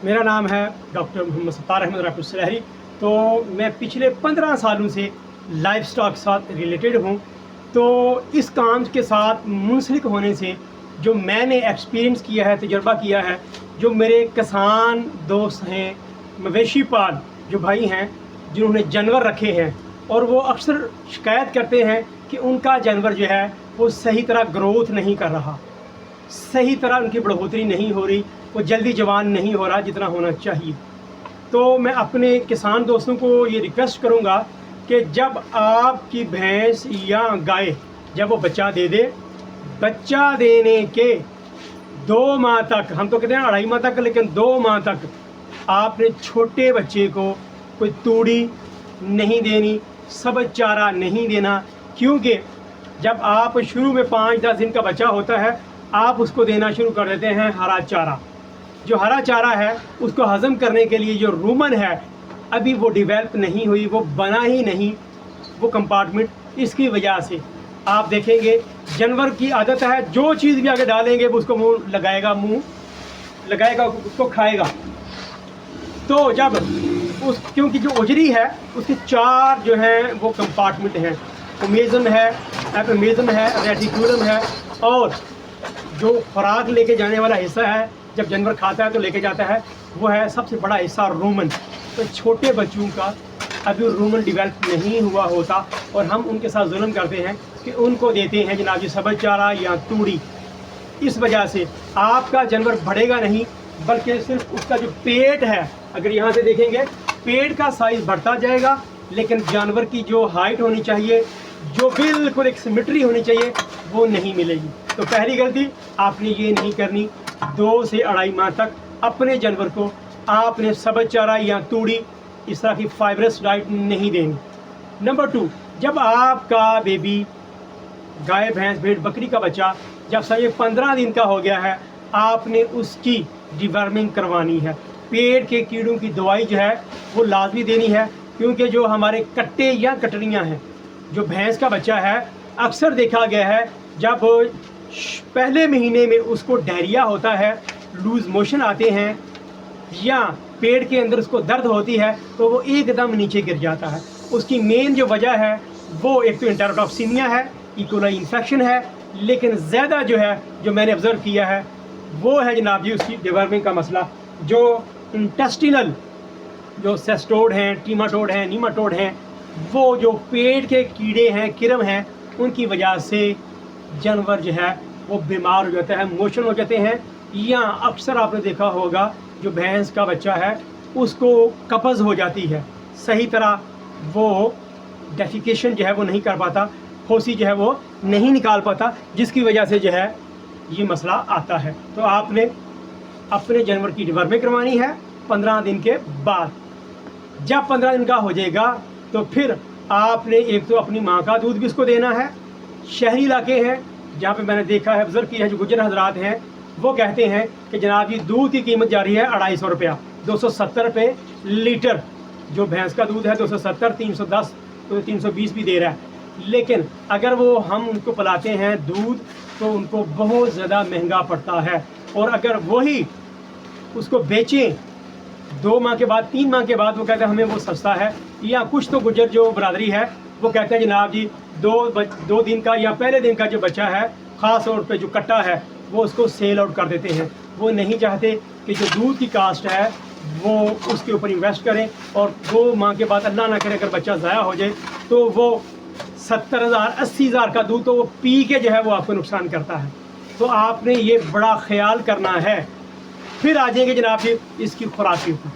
मेरा नाम है डॉक्टर मोहम्मद सत्तार अहमद रायपुर सलहरी। तो मैं पिछले 15 सालों से लाइफ स्टॉक साथ रिलेटेड हूँ। तो इस काम के साथ मुंसलिक होने से जो मैंने एक्सपीरियंस किया है, तजर्बा किया है, जो मेरे किसान दोस्त हैं, मवेशी पाल जो भाई हैं जिन्होंने जानवर रखे हैं, और वो अक्सर शिकायत करते हैं कि उनका जानवर जो है वो सही तरह ग्रोथ नहीं कर रहा, सही तरह उनकी बढ़ोतरी नहीं हो रही, वो जल्दी जवान नहीं हो रहा जितना होना चाहिए। तो मैं अपने किसान दोस्तों को ये रिक्वेस्ट करूँगा कि जब आपकी भैंस या गाय जब वो बच्चा दे दे, बच्चा देने के 2 माह तक, हम तो कहते हैं 2.5 माह तक, लेकिन 2 माह तक आपने छोटे बच्चे को कोई तूड़ी नहीं देनी, सबज चारा नहीं देना। क्योंकि जब आप शुरू में 5-10 दिन का बच्चा होता है, आप उसको देना शुरू कर देते हैं हरा चारा। जो हरा चारा है उसको हज़म करने के लिए जो रूमन है अभी वो डेवलप नहीं हुई, वो बना ही नहीं वो कंपार्टमेंट। इसकी वजह से आप देखेंगे जानवर की आदत है, जो चीज़ भी आगे डालेंगे वो उसको मुंह लगाएगा, उसको खाएगा। तो जब क्योंकि जो उजरी है उसके 4 जो हैं वो कंपार्टमेंट हैं, मेज़म है, एपिमेज़म है, रेटिकुलम है, और जो खुराक लेके जाने वाला हिस्सा है जब जानवर खाता है तो लेके जाता है, वो है सबसे बड़ा हिस्सा रूमन। तो छोटे बच्चों का अभी रूमन डेवलप नहीं हुआ होता और हम उनके साथ जुल्म करते हैं कि उनको देते हैं जनाब जी सबज चारा या तूड़ी। इस वजह से आपका जानवर बढ़ेगा नहीं, बल्कि सिर्फ उसका जो पेट है, अगर यहाँ से देखेंगे पेट का साइज़ बढ़ता जाएगा, लेकिन जानवर की जो हाइट होनी चाहिए, जो बिल्कुल एक सिमेट्री होनी चाहिए, वो नहीं मिलेगी। तो पहली गलती आपने ये नहीं करनी, 2 से 2.5 माह तक अपने जानवर को आपने सबज चारा या तूड़ी इस तरह की फाइबरस डाइट नहीं देनी। नंबर 2, जब आपका बेबी गाय, भैंस, भेड़, बकरी का बच्चा जब समझे 15 दिन का हो गया है, आपने उसकी डिवर्मिंग करवानी है। पेट के कीड़ों की दवाई जो है वो लाजमी देनी है, क्योंकि जो हमारे कट्टे या कटरियाँ हैं, जो भैंस का बच्चा है, अक्सर देखा गया है जब पहले महीने में उसको डायरिया होता है, लूज़ मोशन आते हैं, या पेट के अंदर उसको दर्द होती है, तो वो एकदम नीचे गिर जाता है। उसकी मेन जो वजह है वो एक तो इंटेरोटॉक्सीमिया है, इकोलाई इन्फेक्शन है, लेकिन ज़्यादा जो है जो मैंने ऑब्ज़र्व किया है वो है जनाब जी उसकी डिवर्मिंग का मसला। जो इंटेस्टिनल जो सेस्टोड हैं, टीमाटोड हैं, नीमाटोड हैं, वो जो पेट के कीड़े हैं, किरम हैं, उनकी वजह से जानवर जो है वो बीमार हो जाता है, मोशन हो जाते हैं। या अक्सर आपने देखा होगा जो भैंस का बच्चा है उसको कब्ज़ हो जाती है, सही तरह वो डेफिकेशन जो है वो नहीं कर पाता, फोसी जो है वो नहीं निकाल पाता, जिसकी वजह से जो है ये मसला आता है। तो आपने अपने जानवर की डिवर्मिंग करवानी है 15 दिन के बाद। जब 15 दिन का हो जाएगा तो फिर आपने एक तो अपनी माँ का दूध भी उसको देना है। शहरी इलाके हैं जहाँ पे मैंने देखा है, ऑब्ज़र्व किया है, जो गुजर हजरात हैं वो कहते हैं कि जनाब जी दूध की कीमत जा रही है 250 रुपया, 270 रुपये लीटर। जो भैंस का दूध है 270, 310, तो 320 भी दे रहा है। लेकिन अगर वो हम उनको पिलाते हैं दूध तो उनको बहुत ज़्यादा महंगा पड़ता है, और अगर वही उसको बेचें 2 माह के बाद, 3 माह के बाद, वो कहते हैं हमें वो सस्ता है। या कुछ तो गुजर जो बरादरी है वो कहते हैं जनाब जी 2 दिन का या पहले दिन का जो बच्चा है, ख़ास तौर पे जो कट्टा है, वो उसको सेल आउट कर देते हैं। वो नहीं चाहते कि जो दूध की कास्ट है वो उसके ऊपर इन्वेस्ट करें, और 2 माह के बाद अल्लाह ना करे अगर बच्चा ज़ाया हो जाए तो वो 70,000 80,000 का दूध तो वो पी के जो है वो आपको नुकसान करता है। तो आपने ये बड़ा ख्याल करना है। फिर आ जाएंगे जनाब जी इसकी खुराक के ऊपर।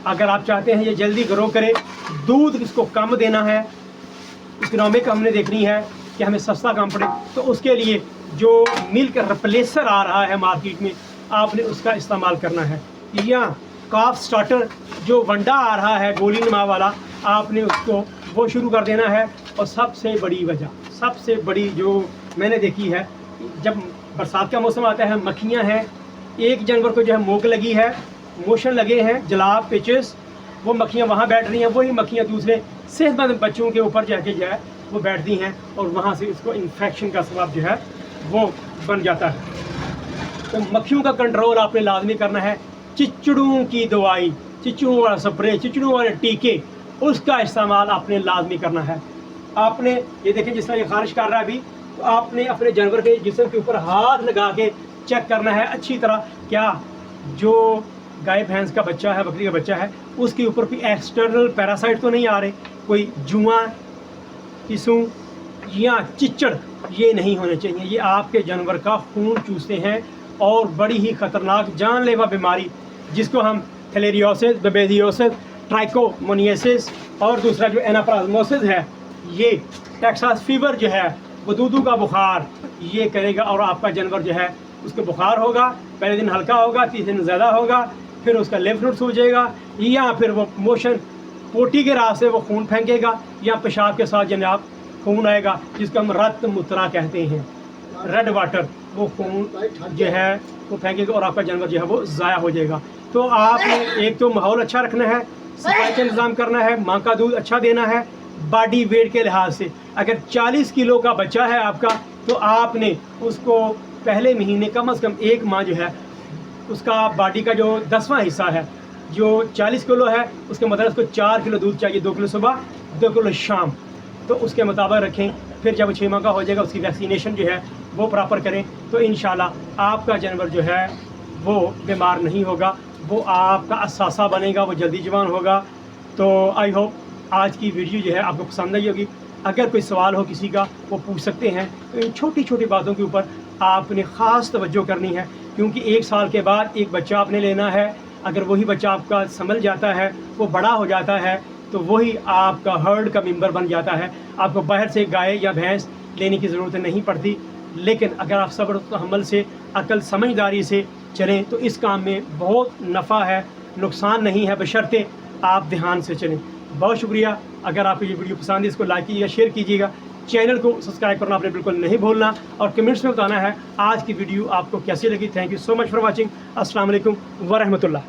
अगर आप चाहते हैं ये जल्दी ग्रो करे, दूध इसको कम देना है, इकोनॉमिक हमने देखनी है कि हमें सस्ता कम पड़े, तो उसके लिए जो मिल्क रिप्लेसर आ रहा है मार्केट में, आपने उसका इस्तेमाल करना है। या काफ स्टार्टर जो वंडा आ रहा है गोली नुमा वाला, आपने उसको वो शुरू कर देना है। और सबसे बड़ी वजह, सबसे बड़ी जो मैंने देखी है, जब बरसात का मौसम आता है, मक्खियाँ हैं, एक जानवर को जो है मोक लगी है, मोशन लगे हैं, जलाब, पिचेस, वो मक्खियाँ वहाँ बैठ रही हैं, वही मक्खियाँ दूसरे सेहतमंद बच्चों के ऊपर जाके जो है वो बैठती हैं, और वहाँ से उसको इन्फेक्शन का सबब जो है वो बन जाता है। तो मक्खियों का कंट्रोल आपने लाजमी करना है। चिचड़ों की दवाई, चिचड़ों वाला स्प्रे, चिचड़ों वाले टीके, उसका इस्तेमाल आपने लाजमी करना है। आपने ये देखें जिस तरह ये खारिश कर रहा है अभी, तो आपने अपने जानवर के जिस्म के ऊपर हाथ लगा के चेक करना है अच्छी तरह, क्या जो गाय भैंस का बच्चा है, बकरी का बच्चा है, उसके ऊपर कोई एक्सटर्नल पैरासाइट तो नहीं आ रहे, कोई जुआ, किस्सू या चिचड़, ये नहीं होने चाहिए। ये आपके जानवर का खून चूसते हैं और बड़ी ही ख़तरनाक जानलेवा बीमारी जिसको हम थैलेरियोसिस, बेबेलियोसिस, ट्राइकोमोनियासिस और दूसरा जो एनाप्लाज्मोसिस है, ये टेक्सास फीवर जो है, वदूदू का बुखार, ये करेगा और आपका जानवर जो है उसके बुखार होगा, पहले दिन हल्का होगा, तीसरे दिन ज़्यादा होगा, फिर उसका लिम्फ नोड सूजेगा या फिर वो मोशन पोटी के रास्ते वो खून फेंकेगा या पेशाब के साथ जनाब खून आएगा, जिसको हम रक्त मूत्रा कहते हैं, रेड वाटर, वो खून जो है वो फेंकेगा और आपका जानवर जो है वो ज़ाया हो जाएगा। तो आपने एक तो माहौल अच्छा रखना है, सफाई का इंतज़ाम करना है, माँ का दूध अच्छा देना है। बॉडी वेट के लिहाज से अगर 40 किलो का बच्चा है आपका, तो आपने उसको पहले महीने कम से कम एक माह जो है उसका बॉडी का जो 10वां हिस्सा है जो 40 किलो है, उसके मतलब उसको 4 किलो दूध चाहिए, 2 किलो सुबह, 2 किलो शाम, तो उसके मुताबिक रखें। फिर जब 6 माह का हो जाएगा उसकी वैक्सीनेशन जो है वो प्रॉपर करें, तो इंशाल्लाह आपका जानवर जो है वो बीमार नहीं होगा, वो आपका असासा बनेगा, वो जल्दी जवान होगा। तो आई होप आज की वीडियो जो है आपको पसंद आई होगी। अगर कोई सवाल हो किसी का वो पूछ सकते हैं। तो इन छोटी छोटी बातों के ऊपर आपने ख़ास तवज्जो करनी है, क्योंकि 1 साल के बाद एक बच्चा आपने लेना है। अगर वही बच्चा आपका संभल जाता है, वो बड़ा हो जाता है, तो वही आपका हर्ड का मेंबर बन जाता है। आपको बाहर से गाय या भैंस लेने की ज़रूरत नहीं पड़ती। लेकिन अगर आप सब्र तहम्मुल से, अकल समझदारी से चलें तो इस काम में बहुत नफ़ा है, नुकसान नहीं है, बशर्ते आप ध्यान से चलें। बहुत शुक्रिया। अगर आपको ये वीडियो पसंद है इसको लाइक कीजिएगा, शेयर कीजिएगा, चैनल को सब्सक्राइब करना आपने बिल्कुल नहीं भूलना और कमेंट्स में बताना है आज की वीडियो आपको कैसी लगी। Thank you so much for watching. अस्सलाम वालेकुम व रहमतुल्लाह।